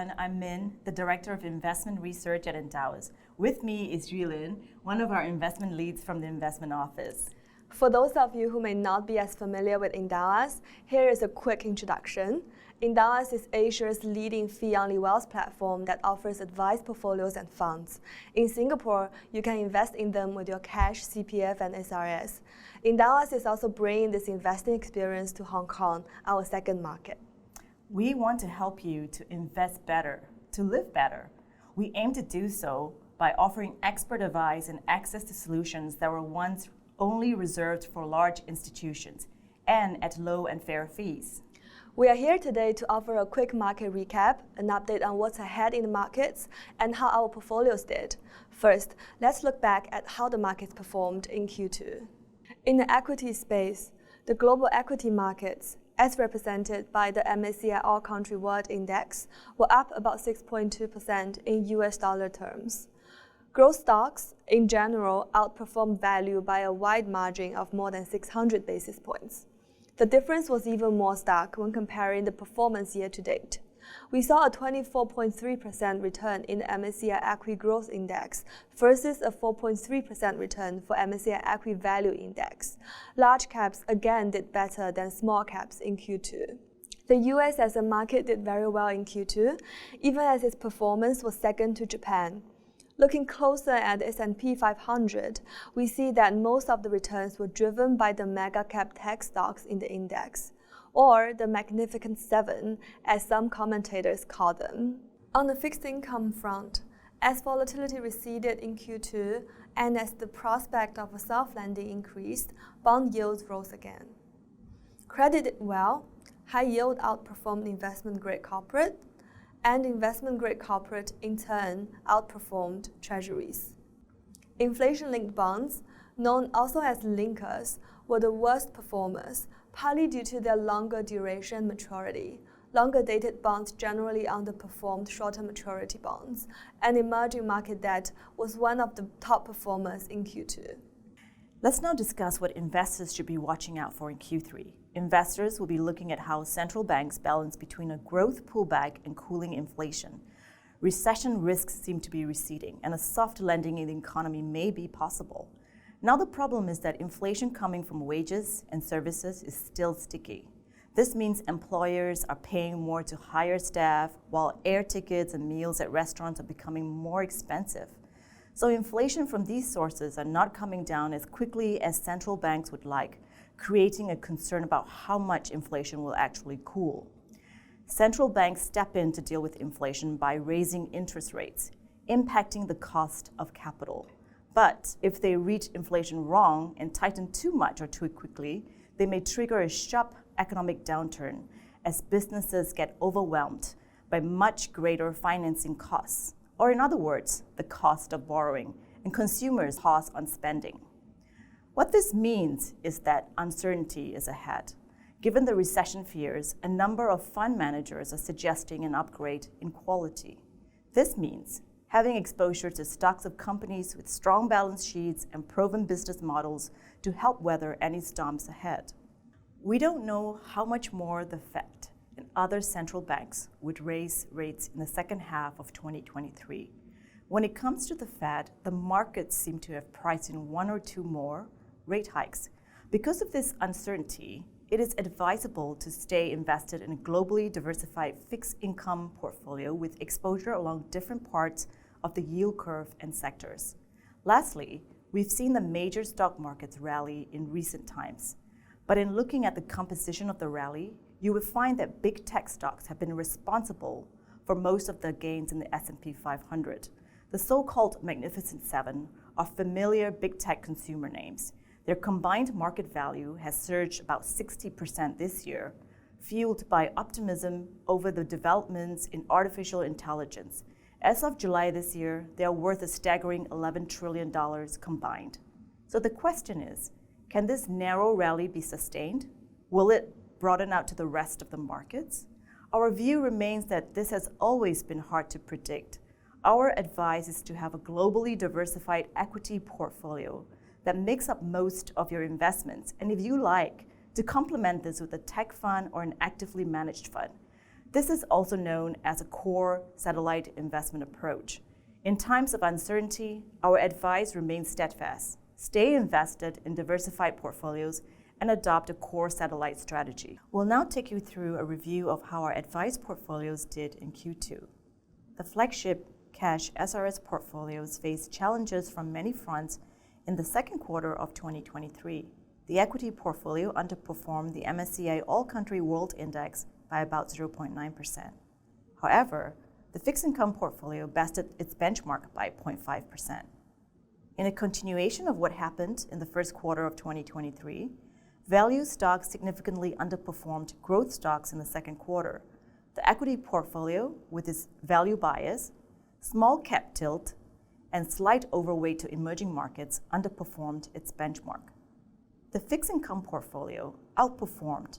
everyone. I'm Min, the Director of Investment Research at Endowus. With me is Yulin, one of our investment leads from the investment office. For those of you who may not be as familiar with Endowus, here is a quick introduction. Endowus is Asia's leading fee-only wealth platform that offers advised portfolios and funds. In Singapore, you can invest in them with your cash, CPF, and SRS. Endowus is also bringing this investing experience to Hong Kong, our second market. We want to help you to invest better, to live better. We aim to do so by offering expert advice and access to solutions that were once only reserved for large institutions and at low and fair fees. We are here today to offer a quick market recap, an update on what's ahead in the markets, and how our portfolios did. First, let's look back at how the markets performed in Q2. In the equity space, the global equity markets, as represented by the MSCI All Country World Index, were up about 6.2% in US dollar terms. Growth stocks, in general, outperformed value by a wide margin of more than 600 basis points. The difference was even more stark when comparing the performance year to date. We saw a 24.3% return in the MSCI Equity Growth Index versus a 4.3% return for MSCI Equity Value Index. Large caps again did better than small caps in Q2. The US as a market did very well in Q2, even as its performance was second to Japan. Looking closer at the S&P 500, we see that most of the returns were driven by the mega-cap tech stocks in the index, or the Magnificent Seven, as some commentators call them. On the fixed income front, as volatility receded in Q2 and as the prospect of a soft landing increased, bond yields rose again. Credit did well. High yield outperformed investment-grade corporate, and investment-grade corporate, in turn, outperformed treasuries. Inflation-linked bonds, known also as linkers, were the worst performers, partly due to their longer duration maturity. Longer-dated bonds generally underperformed shorter maturity bonds, and emerging market debt was one of the top performers in Q2. Let's now discuss what investors should be watching out for in Q3. Investors will be looking at how central banks balance between a growth pullback and cooling inflation. Recession risks seem to be receding, and a soft landing in the economy may be possible. Now the problem is that inflation coming from wages and services is still sticky. This means employers are paying more to hire staff, while air tickets and meals at restaurants are becoming more expensive. So inflation from these sources are not coming down as quickly as central banks would like, creating a concern about how much inflation will actually cool. Central banks step in to deal with inflation by raising interest rates, impacting the cost of capital. But if they reach inflation wrong and tighten too much or too quickly, they may trigger a sharp economic downturn as businesses get overwhelmed by much greater financing costs, or in other words, the cost of borrowing, and consumers' pause on spending. What this means is that uncertainty is ahead. Given the recession fears, a number of fund managers are suggesting an upgrade in quality. This means having exposure to stocks of companies with strong balance sheets and proven business models to help weather any storms ahead. We don't know how much more the Fed and other central banks would raise rates in the second half of 2023. When it comes to the Fed, the markets seem to have priced in one or two more rate hikes. Because of this uncertainty, it is advisable to stay invested in a globally diversified fixed income portfolio with exposure along different parts of the yield curve and sectors. Lastly, we've seen the major stock markets rally in recent times. But in looking at the composition of the rally, you will find that big tech stocks have been responsible for most of the gains in the S&P 500. The so-called Magnificent Seven are familiar big tech consumer names. Their combined market value has surged about 60% this year, fueled by optimism over the developments in artificial intelligence. As of July this year, they are worth a staggering $11 trillion combined. So the question is, can this narrow rally be sustained? Will it broaden out to the rest of the markets? Our view remains that this has always been hard to predict. Our advice is to have a globally diversified equity portfolio that makes up most of your investments, and if you like, to complement this with a tech fund or an actively managed fund. This is also known as a core satellite investment approach. In times of uncertainty, our advice remains steadfast. Stay invested in diversified portfolios and adopt a core satellite strategy. We'll now take you through a review of how our advised portfolios did in Q2. The flagship cash SRS portfolios faced challenges from many fronts in the second quarter of 2023. The equity portfolio underperformed the MSCI All-Country World Index by about 0.9%. However, the fixed income portfolio bested its benchmark by 0.5%. In a continuation of what happened in the first quarter of 2023, value stocks significantly underperformed growth stocks in the second quarter. The equity portfolio, with its value bias, small cap tilt, and slight overweight to emerging markets, underperformed its benchmark. The fixed income portfolio outperformed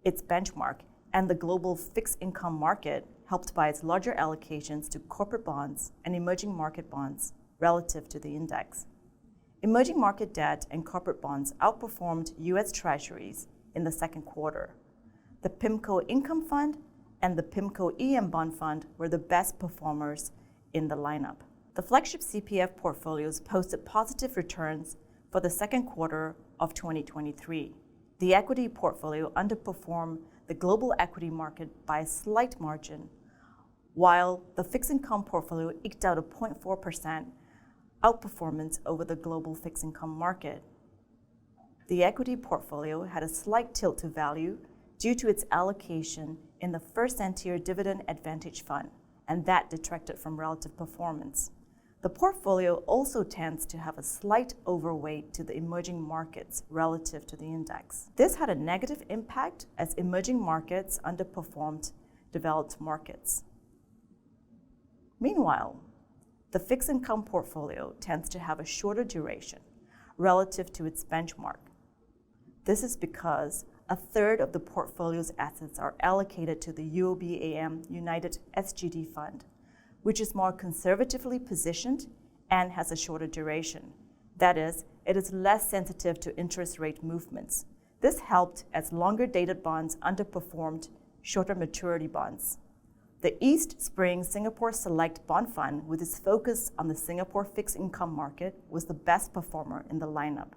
its benchmark, and the global fixed income market, helped by its larger allocations to corporate bonds and emerging market bonds relative to the index. Emerging market debt and corporate bonds outperformed U.S. Treasuries in the second quarter. The PIMCO Income Fund and the PIMCO EM Bond Fund were the best performers in the lineup. The Flagship CPF Portfolios posted positive returns for the second quarter of 2023. The equity portfolio underperformed the global equity market by a slight margin, while the fixed income portfolio eked out a 0.4% outperformance over the global fixed income market. The equity portfolio had a slight tilt to value due to its allocation in the first tier dividend advantage fund, and that detracted from relative performance. The portfolio also tends to have a slight overweight to the emerging markets relative to the index. This had a negative impact as emerging markets underperformed developed markets. Meanwhile, the fixed income portfolio tends to have a shorter duration relative to its benchmark. This is because a third of the portfolio's assets are allocated to the UOB-AM United SGD Fund, which is more conservatively positioned and has a shorter duration. That is, it is less sensitive to interest rate movements. This helped as longer-dated bonds underperformed shorter maturity bonds. The East Spring Singapore Select Bond Fund, with its focus on the Singapore fixed income market, was the best performer in the lineup.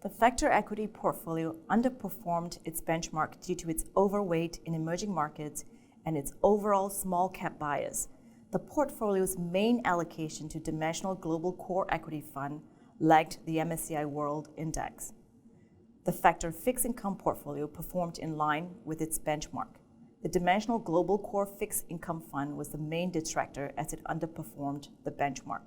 The factor equity portfolio underperformed its benchmark due to its overweight in emerging markets and its overall small cap bias. The portfolio's main allocation to Dimensional Global Core Equity Fund lagged the MSCI World Index. The factor fixed income portfolio performed in line with its benchmark. The Dimensional Global Core Fixed Income Fund was the main detractor as it underperformed the benchmark.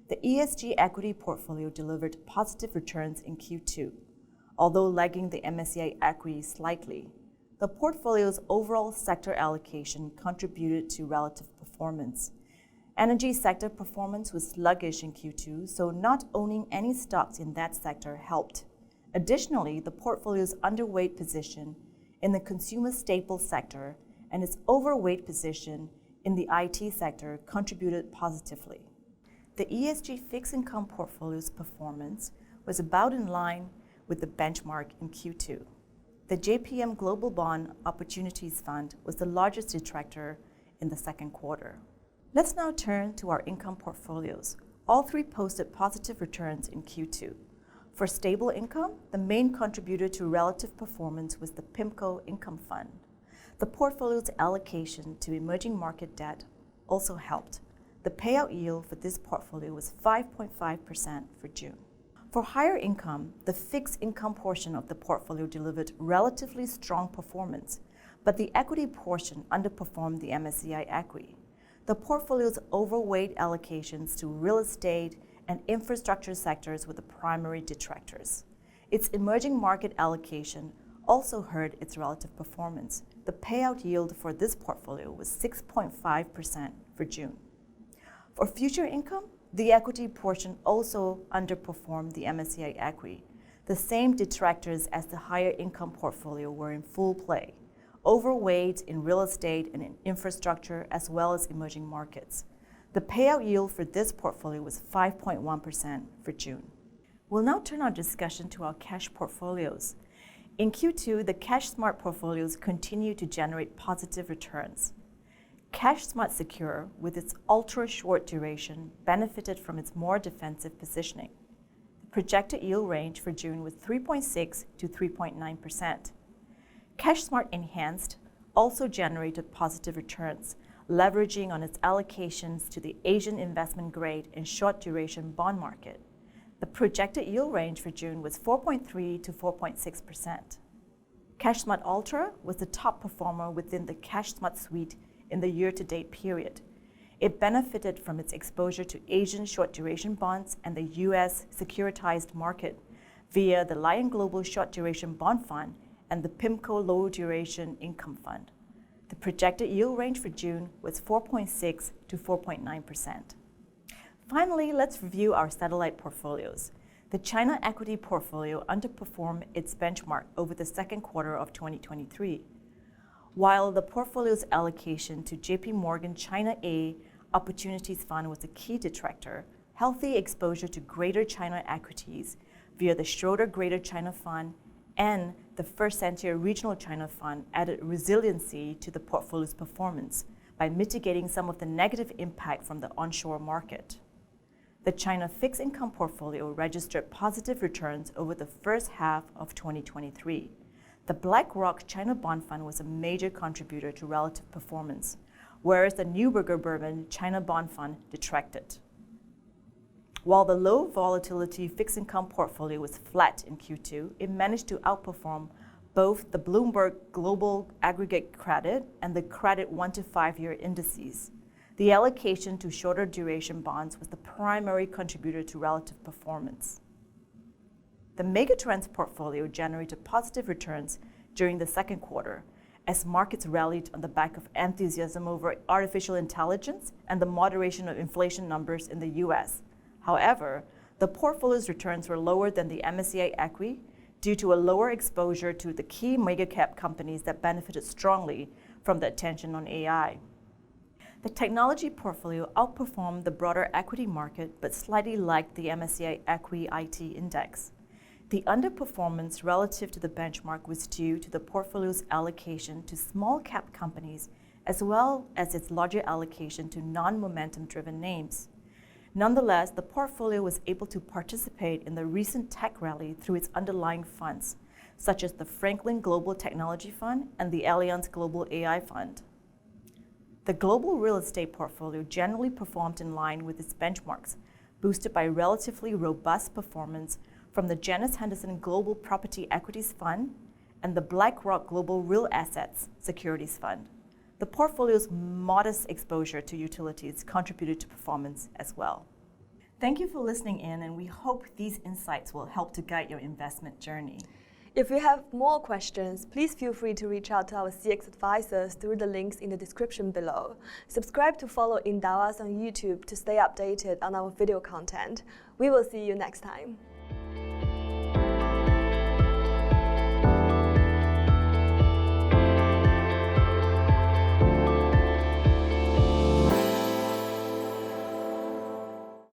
The ESG equity portfolio delivered positive returns in Q2, although lagging the MSCI equity slightly. The portfolio's overall sector allocation contributed to relative performance. Energy sector performance was sluggish in Q2, so not owning any stocks in that sector helped. Additionally, the portfolio's underweight position in the consumer staples sector and its overweight position in the IT sector contributed positively. The ESG fixed income portfolio's performance was about in line with the benchmark in Q2. The JPM Global Bond Opportunities Fund was the largest detractor in the second quarter. Let's now turn to our income portfolios. All three posted positive returns in Q2. For stable income, the main contributor to relative performance was the PIMCO Income Fund. The portfolio's allocation to emerging market debt also helped. The payout yield for this portfolio was 5.5% for June. For higher income, the fixed income portion of the portfolio delivered relatively strong performance, but the equity portion underperformed the MSCI equity. The portfolio's overweight allocations to real estate and infrastructure sectors were the primary detractors. Its emerging market allocation also hurt its relative performance. The payout yield for this portfolio was 6.5% for June. For future income, the equity portion also underperformed the MSCI equity. The same detractors as the higher income portfolio were in full play. Overweight in real estate and in infrastructure, as well as emerging markets. The payout yield for this portfolio was 5.1% for June. We'll now turn our discussion to our cash portfolios. In Q2, the Cash Smart portfolios continue to generate positive returns. Cash Smart Secure, with its ultra-short duration, benefited from its more defensive positioning. The projected yield range for June was 3.6 to 3.9%. Cash Smart Enhanced also generated positive returns, leveraging on its allocations to the Asian investment grade and short duration bond market. The projected yield range for June was 4.3 to 4.6%. Cash Smart Ultra was the top performer within the Cash Smart suite in the year-to-date period. It benefited from its exposure to Asian short duration bonds and the US securitized market via the Lion Global Short Duration Bond Fund and the PIMCO Low Duration Income Fund. The projected yield range for June was 4.6 to 4.9%. Finally, let's review our satellite portfolios. The China equity portfolio underperformed its benchmark over the second quarter of 2023. While the portfolio's allocation to JP Morgan China A Opportunities Fund was a key detractor, healthy exposure to Greater China equities via the Schroeder Greater China Fund and the First Sentier Regional China Fund added resiliency to the portfolio's performance by mitigating some of the negative impact from the onshore market. The China fixed income portfolio registered positive returns over the first half of 2023. The BlackRock China Bond Fund was a major contributor to relative performance, whereas the Neuberger Berman China Bond Fund detracted. While the low volatility fixed income portfolio was flat in Q2, it managed to outperform both the Bloomberg Global Aggregate Credit and the Credit 1 to 5 year indices. The allocation to shorter duration bonds was the primary contributor to relative performance. The Megatrends portfolio generated positive returns during the second quarter as markets rallied on the back of enthusiasm over artificial intelligence and the moderation of inflation numbers in the US. However, the portfolio's returns were lower than the MSCI equity due to a lower exposure to the key mega-cap companies that benefited strongly from the attention on AI. The technology portfolio outperformed the broader equity market but slightly lagged the MSCI equity IT index. The underperformance relative to the benchmark was due to the portfolio's allocation to small cap companies as well as its larger allocation to non-momentum driven names. Nonetheless, the portfolio was able to participate in the recent tech rally through its underlying funds, such as the Franklin Global Technology Fund and the Allianz Global AI Fund. The global real estate portfolio generally performed in line with its benchmarks, boosted by relatively robust performance from the Janus Henderson Global Property Equities Fund and the BlackRock Global Real Assets Securities Fund. The portfolio's modest exposure to utilities contributed to performance as well. Thank you for listening in, and we hope these insights will help to guide your investment journey. If you have more questions, please feel free to reach out to our CX advisors through the links in the description below. Subscribe to follow Endowus on YouTube to stay updated on our video content. We will see you next time.